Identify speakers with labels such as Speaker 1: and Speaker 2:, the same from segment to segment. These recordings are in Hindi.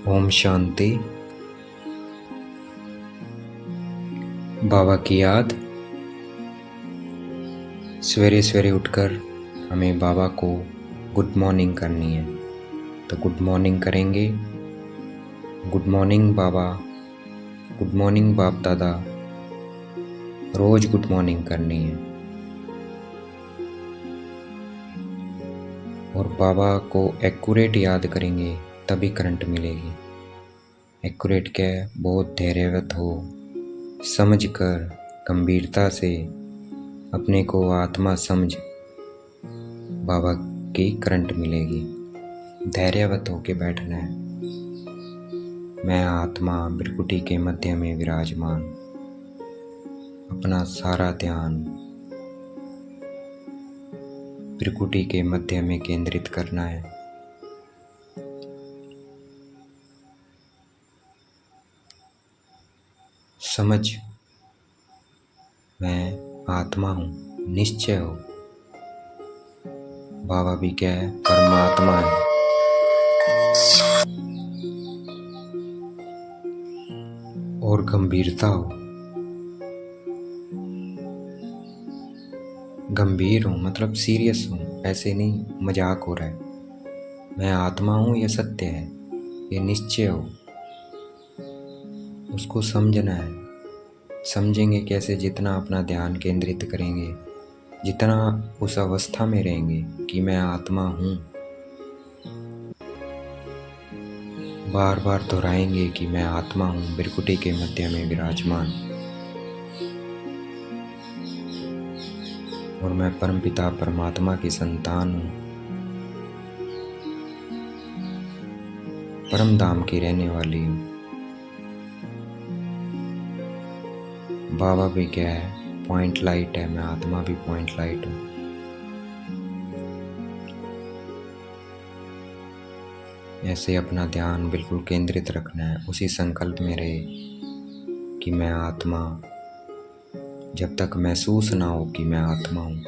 Speaker 1: ओम शांति। बाबा की याद। सवेरे सवेरे उठकर हमें बाबा को गुड मॉर्निंग करनी है, तो गुड मॉर्निंग करेंगे। गुड मॉर्निंग बाबा, गुड मॉर्निंग बाप दादा। रोज गुड मॉर्निंग करनी है और बाबा को एक्यूरेट याद करेंगे, तभी करंट मिलेगी। एक्यूरेट क्या है? बहुत धैर्यवत हो, समझकर गंभीरता से अपने को आत्मा समझ बाबा की करंट मिलेगी। धैर्यवत होके बैठना है। मैं आत्मा बिरकुटी के मध्य में विराजमान। अपना सारा ध्यान बिरकुटी के मध्य में केंद्रित करना है। समझ, मैं आत्मा हूँ, निश्चय हो। बाबा भी क्या है? परमात्मा है। और गंभीरता हो, गंभीर हूँ मतलब सीरियस हूँ, ऐसे नहीं मजाक हो रहा है। मैं आत्मा हूँ, ये सत्य है, ये निश्चय हो। उसको समझना है। समझेंगे कैसे? जितना अपना ध्यान केंद्रित करेंगे, जितना उस अवस्था में रहेंगे कि मैं आत्मा हूँ, बार बार दोहराएंगे कि मैं आत्मा हूँ बिरकुटी के मध्य में विराजमान, और मैं परमपिता परमात्मा की संतान हूँ, परम धाम की रहने वाली हूँ। बाबा भी क्या है? पॉइंट लाइट है। मैं आत्मा भी पॉइंट लाइट हूँ। ऐसे अपना ध्यान बिल्कुल केंद्रित रखना है। उसी संकल्प में रहे कि मैं आत्मा। जब तक महसूस ना हो कि मैं आत्मा हूँ,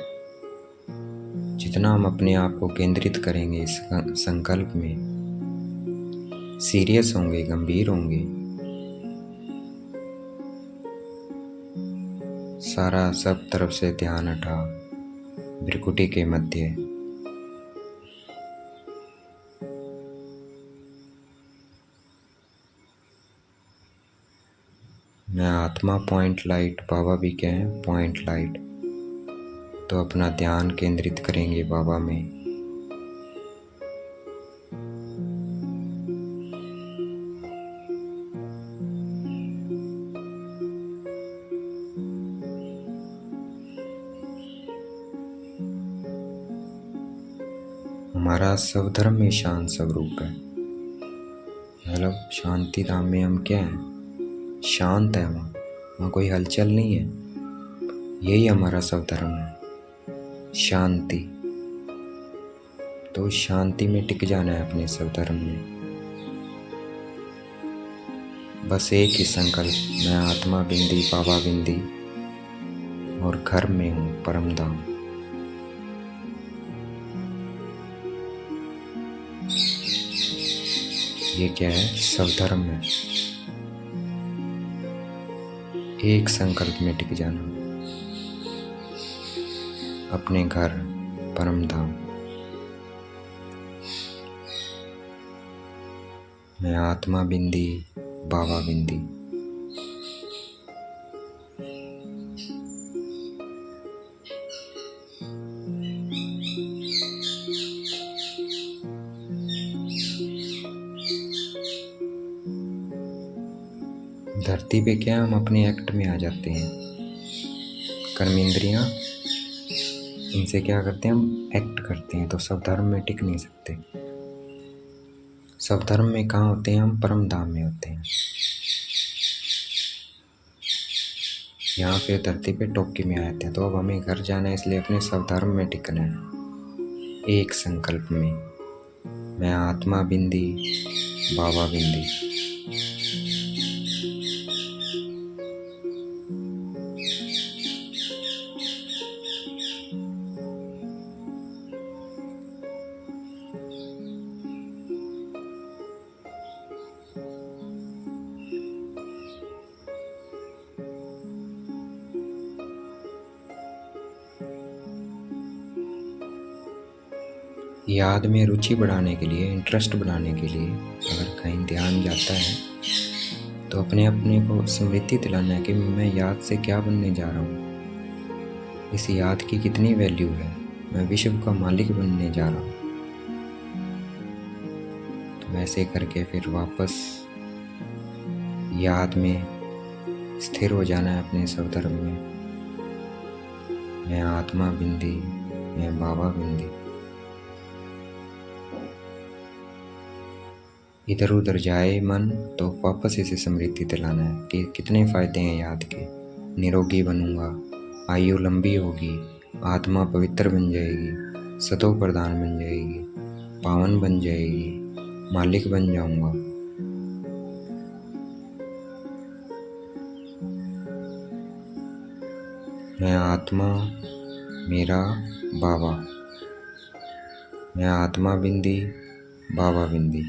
Speaker 1: जितना हम अपने आप को केंद्रित करेंगे इस संकल्प में, सीरियस होंगे, गंभीर होंगे, सारा सब तरफ से ध्यान हटा बिरकुटी के मध्य। मैं आत्मा पॉइंट लाइट, बाबा भी क्या है? Point light. तो अपना ध्यान केंद्रित करेंगे बाबा में। हमारा स्वधर्म में शांत स्वरूप है। मतलब शांति धाम में हम क्या हैं? शांत है। वहाँ कोई हलचल नहीं है। यही हमारा स्वधर्म है, शांति। तो शांति में टिक जाना है अपने स्वधर्म में। बस एक ही संकल्प, मैं आत्मा बिंदी बाबा बिंदी और घर में हूँ परम धाम। ये क्या है? स्वधर्म है। एक संकल्प में टिक जाना, अपने घर परम धाम। मैं आत्मा बिंदी बाबा बिंदी। धरती पे क्या हम अपने एक्ट में आ जाते हैं। कर्मेंद्रियां, इनसे क्या करते हैं? हम एक्ट करते हैं, तो स्वधर्म में टिक नहीं सकते। स्वधर्म में कहाँ होते हैं? हम परम धाम में होते हैं। यहाँ पे धरती पे टोकी में आते हैं, तो अब हमें घर जाना है, इसलिए अपने स्वधर्म में टिकना है। एक संकल्प में, मैं आत्मा बिंदी बाबा बिंदी। याद में रुचि बढ़ाने के लिए, इंटरेस्ट बढ़ाने के लिए अगर कहीं ध्यान जाता है तो अपने को स्मृति दिलाना है कि मैं याद से क्या बनने जा रहा हूँ, इस याद की कितनी वैल्यू है, मैं विश्व का मालिक बनने जा रहा हूँ। तो वैसे करके फिर वापस याद में स्थिर हो जाना है अपने स्वधर्म में। मैं आत्मा बिंदी, मैं बाबा बिंदी। इधर उधर जाए मन तो वापस इसे स्मृति दिलाना है कि कितने फायदे हैं याद के। निरोगी बनूंगा, आयु लंबी होगी, आत्मा पवित्र बन जाएगी, सतो प्रधान बन जाएगी, पावन बन जाएगी, मालिक बन जाऊंगा। मैं आत्मा, मेरा बाबा। मैं आत्मा बिंदी, बाबा बिंदी।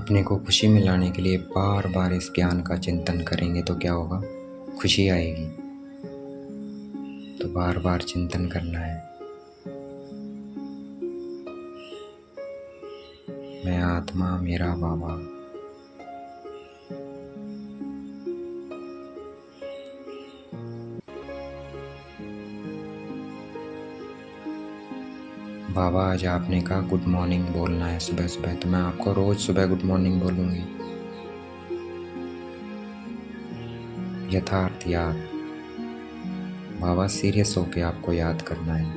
Speaker 1: अपने को खुशी में लाने के लिए बार बार इस ज्ञान का चिंतन करेंगे तो क्या होगा? खुशी आएगी। तो बार बार चिंतन करना है। मैं आत्मा, मेरा बाबा। बाबा आज आपने कहा गुड मॉर्निंग बोलना है सुबह सुबह, तो मैं आपको रोज सुबह गुड मॉर्निंग बोलूंगी। यथार्थ याद। बाबा सीरियस होके आपको याद करना है।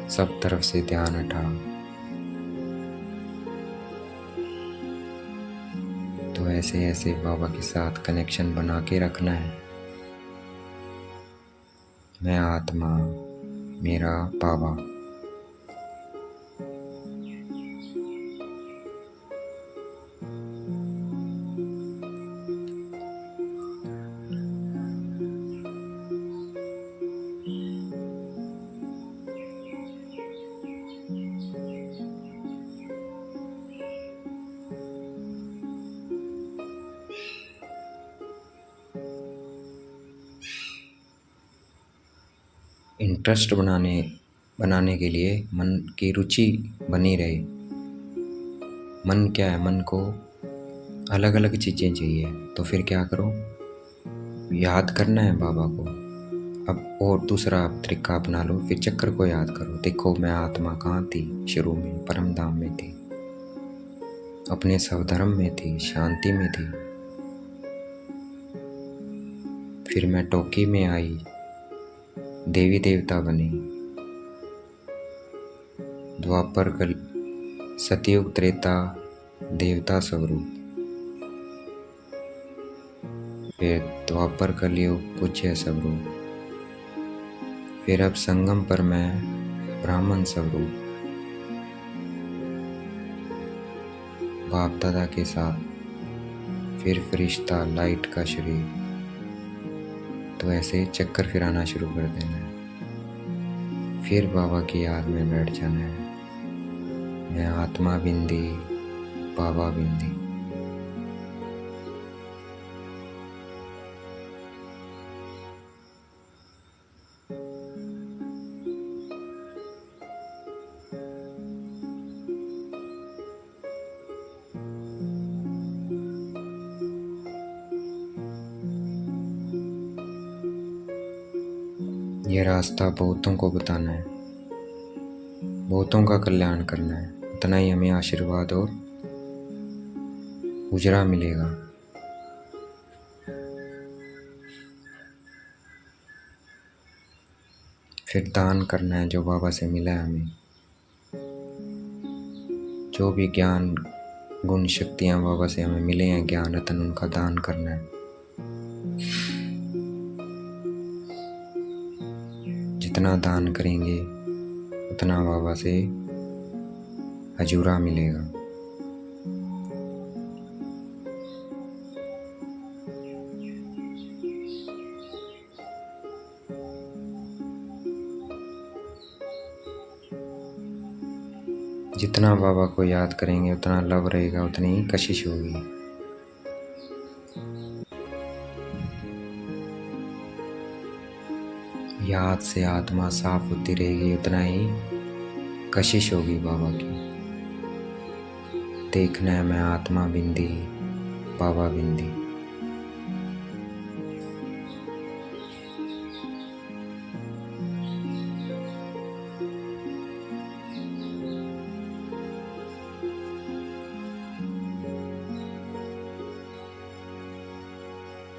Speaker 1: सब तरफ से ध्यान हटा। तो ऐसे ऐसे बाबा के साथ कनेक्शन बना के रखना है। मैं आत्मा, मेरा बाबा। इंटरेस्ट बनाने के लिए मन की रुचि बनी रहे। मन क्या है? मन को अलग अलग चीज़ें चाहिए, तो फिर क्या करो? याद करना है बाबा को। अब और दूसरा तरीका अपना लो, फिर चक्कर को याद करो। देखो मैं आत्मा कहाँ थी? शुरू में परम धाम में थी, अपने स्वधर्म में थी, शांति में थी। फिर मैं टोकी में आई, देवी देवता बनी। द्वापर कल सतयुग त्रेता देवता स्वरूप। फिर द्वापर कलयुग पूज्य स्वरूप। फिर अब संगम पर मैं ब्राह्मण स्वरूप, बाप दादा के साथ। फिर फरिश्ता, लाइट का शरीर। तो ऐसे चक्कर फिराना शुरू कर देना है। फिर बाबा की याद में बैठ जाना है। मैं आत्मा बिंदी, बाबा बिंदी। यह रास्ता बहुतों को बताना है, बहुतों का कल्याण करना है। उतना ही हमें आशीर्वाद और उजरा मिलेगा। फिर दान करना है जो बाबा से मिला है हमें। जो भी ज्ञान, गुण, शक्तियाँ बाबा से हमें मिले हैं, ज्ञान रतन, उनका दान करना है। जितना दान करेंगे उतना बाबा से हजूरा मिलेगा। जितना बाबा को याद करेंगे उतना लव रहेगा, उतनी ही कशिश होगी। याद से आत्मा साफ होती रहेगी, उतना ही कशिश होगी बाबा की। देखना है मैं आत्मा बिंदी, बाबा बिंदी।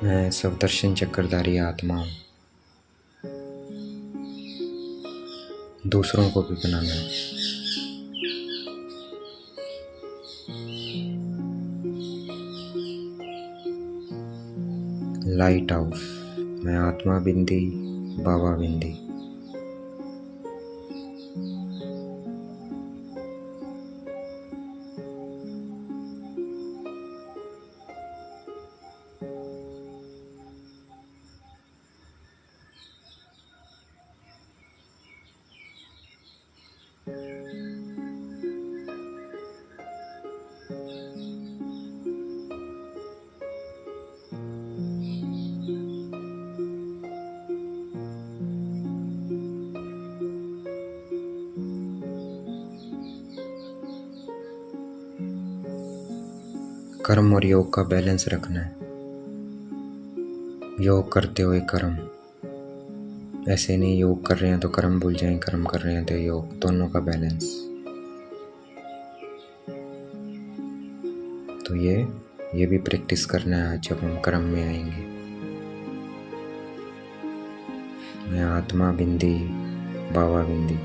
Speaker 1: मैं स्वदर्शन चक्रधारी आत्मा हूँ, दूसरों को भी बनाना है। लाइट हाउस, मैं आत्मा बिंदी, बाबा बिंदी। कर्म और योग का बैलेंस रखना है। योग करते हुए कर्म, ऐसे नहीं योग कर रहे हैं तो कर्म भूल जाएं, कर्म कर रहे हैं तो योग, दोनों का बैलेंस। तो ये भी प्रैक्टिस करना है जब हम कर्म में आएंगे। मैं आत्मा बिंदी, बाबा बिंदी।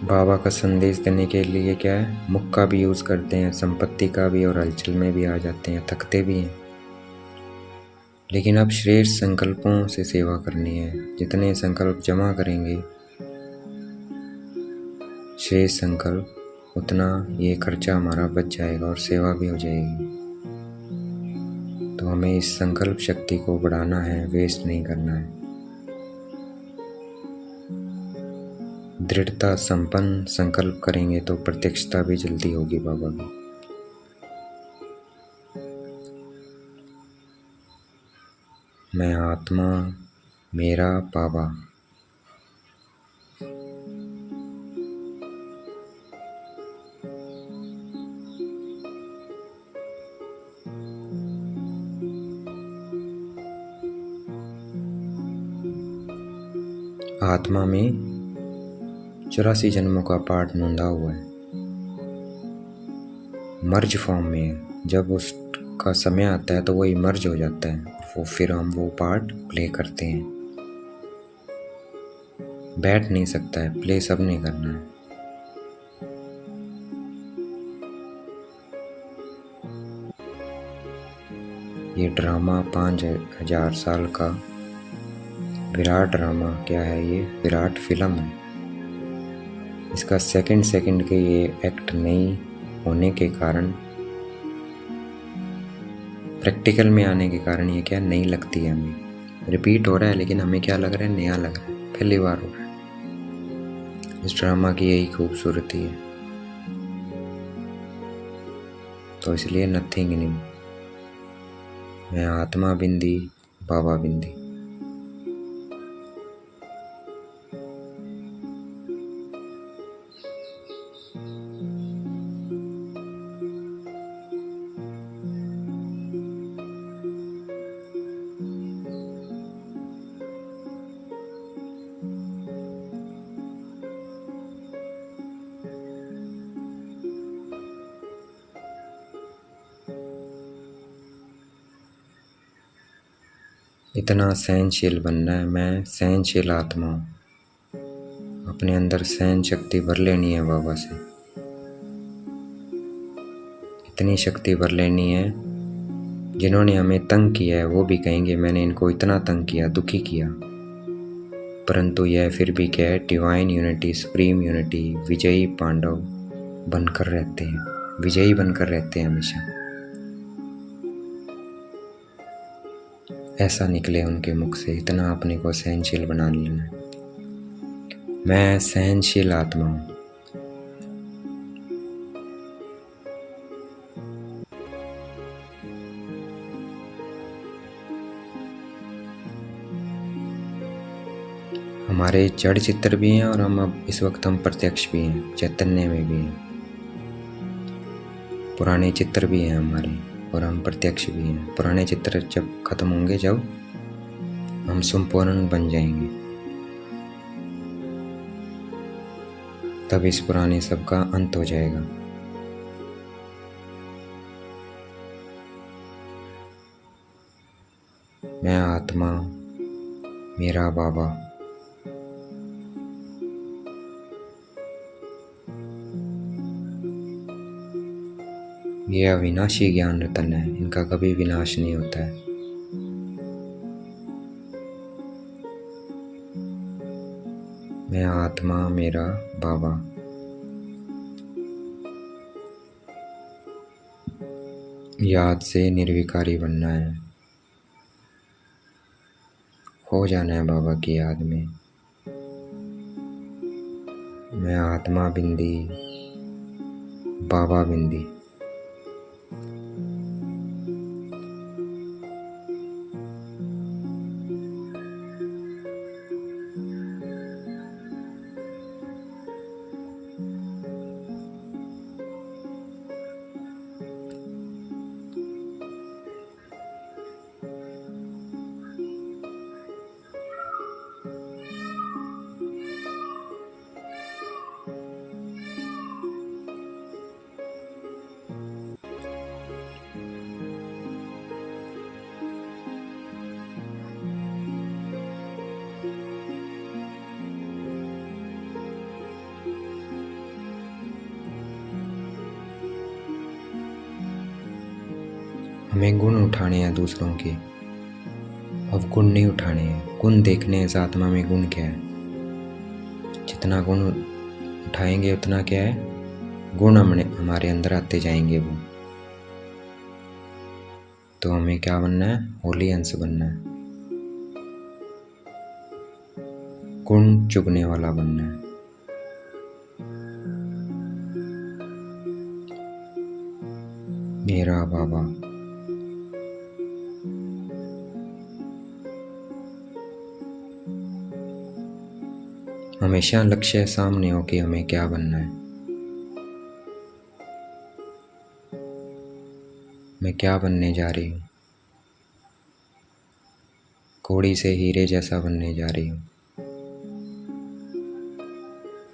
Speaker 1: बाबा का संदेश देने के लिए क्या है, मुख का भी यूज़ करते हैं, संपत्ति का भी, और हलचल में भी आ जाते हैं, थकते भी हैं। लेकिन अब श्रेष्ठ संकल्पों से सेवा करनी है। जितने संकल्प जमा करेंगे श्रेष्ठ संकल्प, उतना ये खर्चा हमारा बच जाएगा और सेवा भी हो जाएगी। तो हमें इस संकल्प शक्ति को बढ़ाना है, वेस्ट नहीं करना है। दृढ़ता संपन्न संकल्प करेंगे तो प्रत्यक्षता भी जल्दी होगी बाबा की। मैं आत्मा, मेरा बाबा। आत्मा में 84 जन्मों का पाठ नोंदा हुआ है, मर्ज फॉर्म में है। जब उसका समय आता है तो वो इमर्ज हो जाता है, वो फिर हम वो पार्ट प्ले करते हैं। बैठ नहीं सकता है, प्ले सब नहीं करना है। ये ड्रामा 5000 साल का विराट ड्रामा क्या है, ये विराट फिल्म है। इसका सेकंड सेकंड के ये एक्ट नहीं होने के कारण, प्रैक्टिकल में आने के कारण ये क्या नहीं लगती है हमें। रिपीट हो रहा है लेकिन हमें क्या लग रहा है, नया लग रहा है, पहली बार हो रहा है। इस ड्रामा की यही खूबसूरती है। तो इसलिए नथिंग न्यू। मैं आत्मा बिंदी, बाबा बिंदी। इतना सहनशील बनना है। मैं सहनशील आत्मा हूँ। अपने अंदर सहन शक्ति भर लेनी है बाबा से। इतनी शक्ति भर लेनी है, जिन्होंने हमें तंग किया है वो भी कहेंगे मैंने इनको इतना तंग किया, दुखी किया, परंतु यह फिर भी क्या है, डिवाइन यूनिटी, सुप्रीम यूनिटी, विजयी पांडव बनकर रहते हैं, विजयी बनकर रहते हैं हमेशा। ऐसा निकले उनके मुख से, इतना अपने को सहनशील बना लेना। मैं सहनशील आत्मा हूँ। हमारे जड़ चित्र भी हैं और हम अब इस वक्त हम प्रत्यक्ष भी हैं, चैतन्य में भी हैं। पुराने चित्र भी हैं हमारे और हम प्रत्यक्ष भी हैं। पुराने चित्र जब खत्म होंगे, जब हम संपूर्ण बन जाएंगे, तब इस पुराने सब का अंत हो जाएगा। मैं आत्मा, मेरा बाबा, ये अविनाशी ज्ञान रतन है, इनका कभी विनाश नहीं होता है। मैं आत्मा, मेरा बाबा। याद से निर्विकारी बनना है, खो जाना है बाबा की याद में। मैं आत्मा बिंदी, बाबा बिंदी। हमें गुण उठाने हैं दूसरों के, अब गुण नहीं उठाने हैं, गुण देखने हैं। इस आत्मा में गुण क्या है, जितना गुण उठाएंगे उतना क्या है, गुण हमारे अंदर आते जाएंगे। वो तो हमें क्या बनना है, होली अंश बनना है, गुण चुगने वाला बनना है। मेरा बाबा, हमेशा लक्ष्य सामने हो कि हमें क्या बनना है। मैं क्या बनने जा रही हूँ, कोड़ी से हीरे जैसा बनने जा रही हूँ।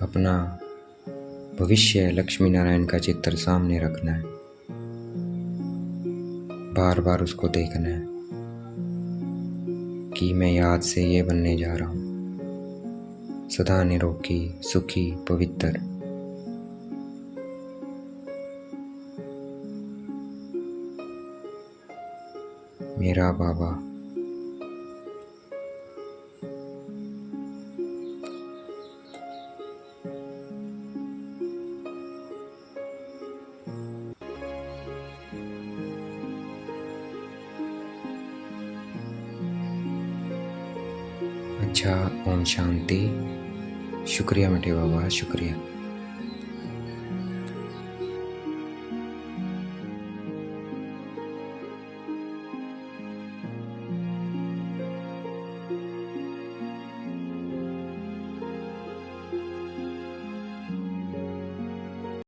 Speaker 1: अपना भविष्य लक्ष्मी नारायण का चित्र सामने रखना है, बार बार उसको देखना है कि मैं याद से ये बनने जा रहा हूँ, सदा निरोगी, सुखी, पवित्र। मेरा बाबा, अच्छा, ओम शांति। शुक्रिया मीठे बाबा, शुक्रिया।